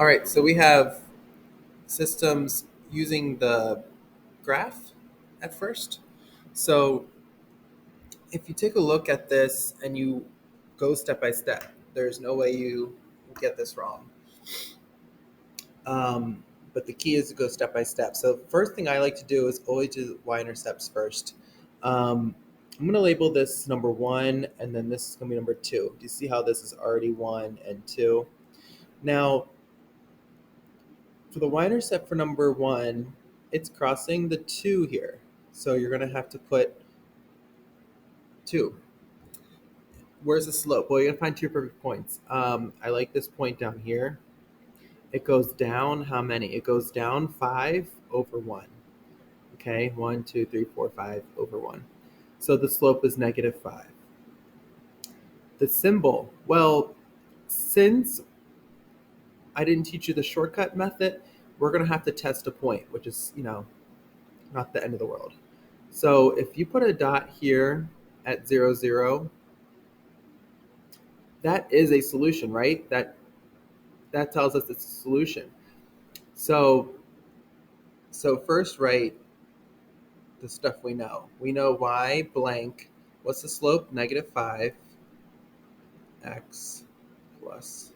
All right, so we have systems using the graph at first. So if you take a look at this and you go step by step, there's no way you get this wrong. Um, but the key is to go step by step. So first thing I like to do is always do y-intercepts first. I'm going to label this number one, and then this is going to be number two. Do you see how this is already one and two? Now, for the y-intercept for number one, it's crossing the two here. So you're going to have to put two. Where's the slope? Well, you're going to find two perfect points. I like this point down here. It goes down how many? It goes down 5 over 1. Okay, 1, 2, 3, 4, 5 over 1. So the slope is negative 5. The symbol, well, since I didn't teach you the shortcut method, we're going to have to test a point, which is, not the end of the world. So if you put a dot here at 0, 0, that is a solution, right? That tells us it's a solution. So first write the stuff we know. We know y blank. What's the slope? Negative 5 x plus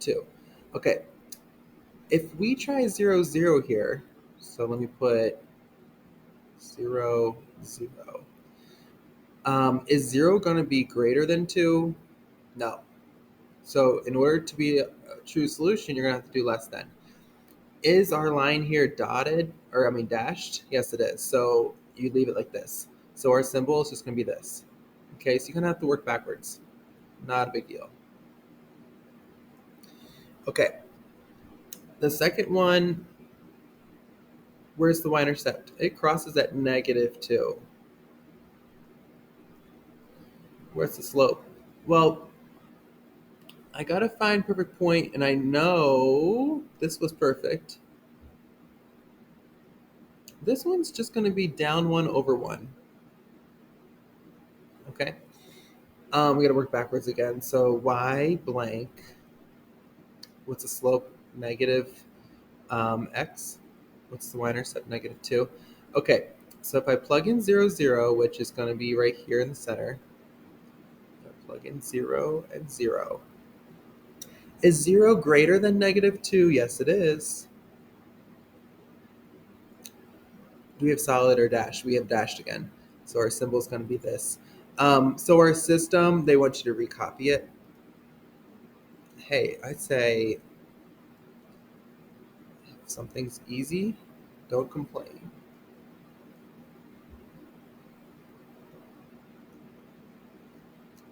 2. Okay, if we try 0, 0 here, so let me put 0, 0. Is 0 going to be greater than 2? No. So in order to be a true solution, you're going to have to do less than. Is our line here dotted, or I mean dashed? Yes, it is. So you leave it like this. So our symbol is just going to be this. Okay, so you're going to have to work backwards. Not a big deal. Okay, the second one, where's the y-intercept? It crosses at negative 2. Where's the slope? Well, I got to find perfect point, and I know this was perfect. This one's just going to be down 1 over 1. Okay? We got to work backwards again. So y blank, what's the slope? Negative x. What's the y-intercept? Negative 2. Okay, so if I plug in 0, 0, which is going to be right here in the center, I plug in 0 and 0. Is 0 greater than negative 2? Yes, it is. Do we have solid or dash? We have dashed again. So our symbol is going to be this. So our system, they want you to recopy it. Hey, I say if something's easy, don't complain.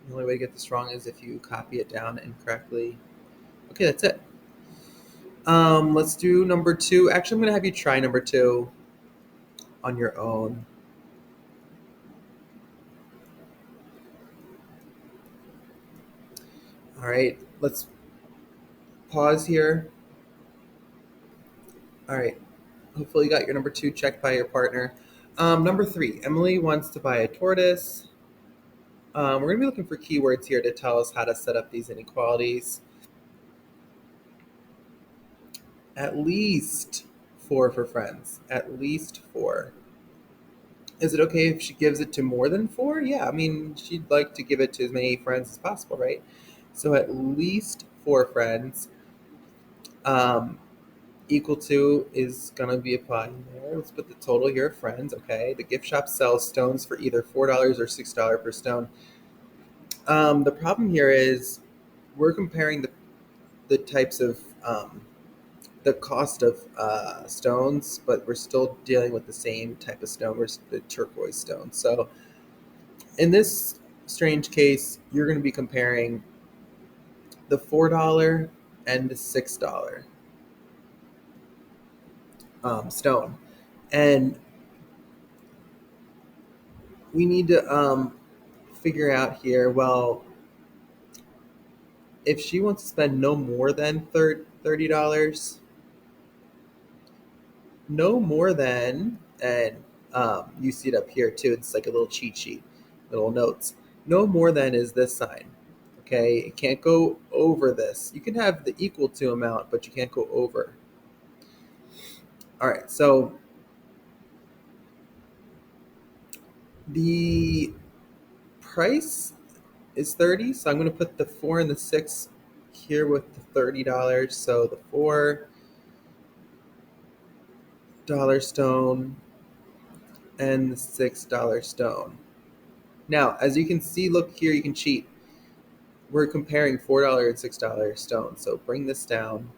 The only way to get this wrong is if you copy it down incorrectly. Okay, that's it. Let's do number two. Actually, I'm going to have you try number two on your own. All right, let's pause here. All right, hopefully you got your number two checked by your partner. Number three, Emily wants to buy a tortoise. We're going to be looking for keywords here to tell us how to set up these inequalities. At least 4 for friends. At least 4. Is it okay if she gives it to more than 4? Yeah, I mean, she'd like to give it to as many friends as possible, right? So at least 4 friends um, equal to is going to be applying there. Let's put the total here of friends, okay? The gift shop sells stones for either $4 or $6 per stone. The problem here is we're comparing the types of the cost of stones, but we're still dealing with the same type of stone, the turquoise stone. So in this strange case, you're going to be comparing the $4 and the $6 stone, and we need to figure out here. Well, if she wants to spend no more than $30, no more than, and you see it up here too. It's like a little cheat sheet, little notes. No more than is this sign. Okay, it can't go over this. You can have the equal to amount, but you can't go over. All right, so the price is 30, so I'm going to put the 4 and the 6 here with the $30. So the $4 stone and the $6 stone. Now, as you can see, look here, you can cheat. We're comparing $4 and $6 stones. So bring this down.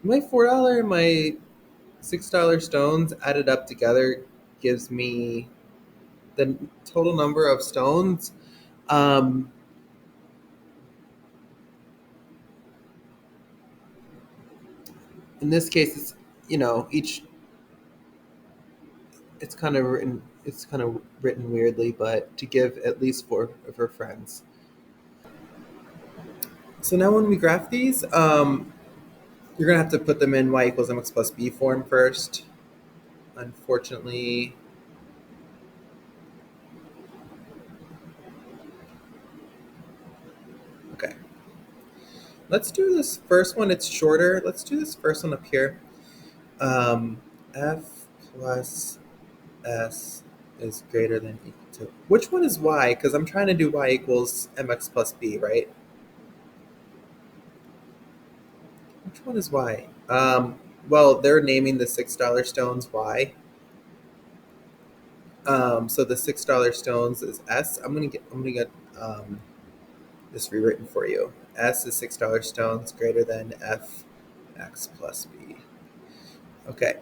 My $4 and my $6 stones added up together gives me the total number of stones. Um, in this case, it's each it's kind of written weirdly, but to give at least four of her friends. So now when we graph these, you're gonna have to put them in y equals mx plus b form first. Unfortunately, okay. Let's do this first one. It's shorter. Let's do this first one up here. F plus s is greater than equal to. Which one is y? Because I'm trying to do y equals mx plus b, right? Which one is y? Well, they're naming the $6 stones y. So the $6 stones is s. I'm gonna get this rewritten for you. S is $6 stones greater than f x plus b. Okay,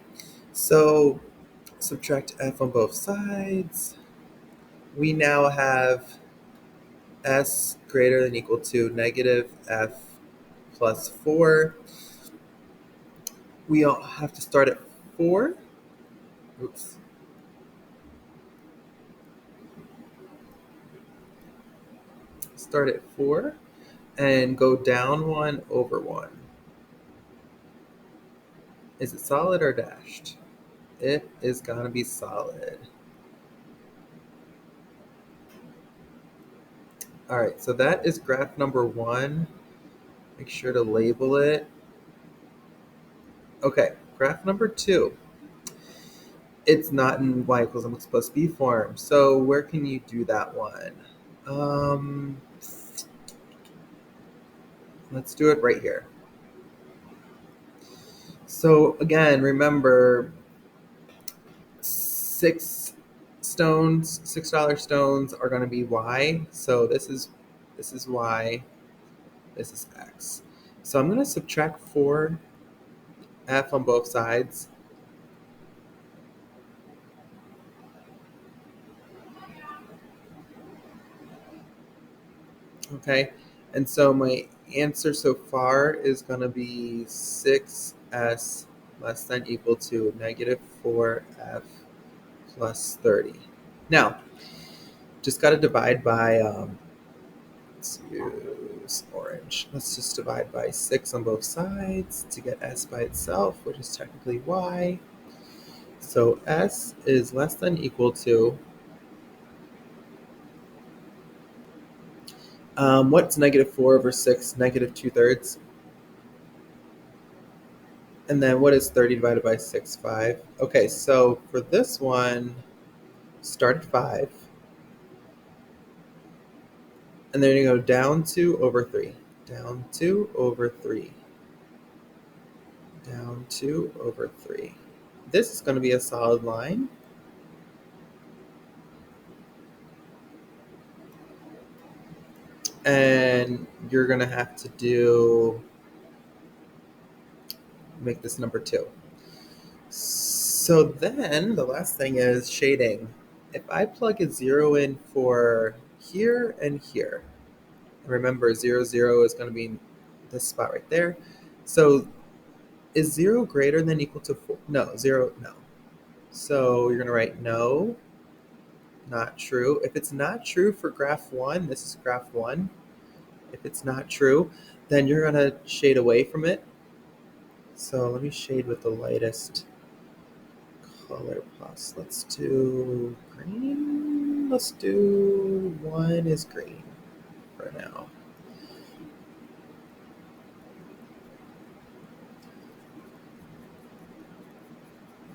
so subtract f on both sides. We now have s greater than equal to negative f plus 4. We all have to start at 4. Oops. Start at 4 and go down 1 over 1. Is it solid or dashed? It is going to be solid. All right, so that is graph number 1. Make sure to label it. Okay, graph number 2. It's not in y equals mx plus b form. So where can you do that one? Um, let's do it right here. So again, remember, $6 stones are going to be y. So this is y. This is x. So I'm going to subtract 4f on both sides. Okay, and so my answer so far is going to be 6s less than equal to negative 4f plus 30. Now, just got to divide by, let's use orange. Let's just divide by 6 on both sides to get s by itself, which is technically y. So s is less than equal to, what's negative 4 over 6? Negative 2/3. And then what is 30 divided by 6? 5. Okay, so for this one, start at 5. And then you go down 2 over 3. Down 2 over 3. Down 2 over 3. This is going to be a solid line. And you're going to have to make this number 2. So then the last thing is shading. If I plug a 0 in for here and here, remember 0, 0 is going to be in this spot right there. So is 0 greater than equal to 4? No, 0, no. So you're going to write no, not true. If it's not true for graph 1, this is graph 1. If it's not true, then you're going to shade away from it. So let me shade with the lightest color plus. Let's do green. Let's do 1 is green for now.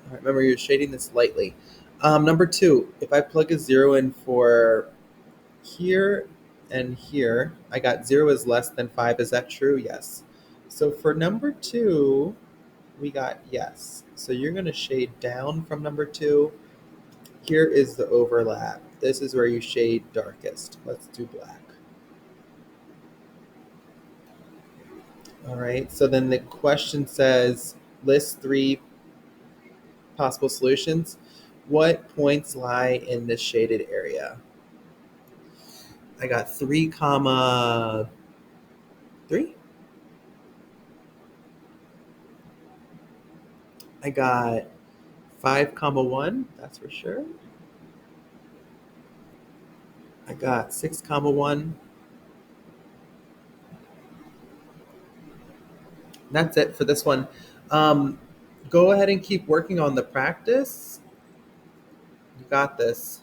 All right, remember, you're shading this lightly. Number 2, if I plug a 0 in for here and here, I got 0 is less than 5. Is that true? Yes. So for number 2, we got yes. So you're going to shade down from number 2. Here is the overlap. This is where you shade darkest. Let's do black. All right, so then the question says list 3 possible solutions. What points lie in this shaded area? I got 3 comma 3. I got 5 comma 1, that's for sure. I got 6 comma 1. That's it for this one. Um, Go ahead and keep working on the practice. You got this.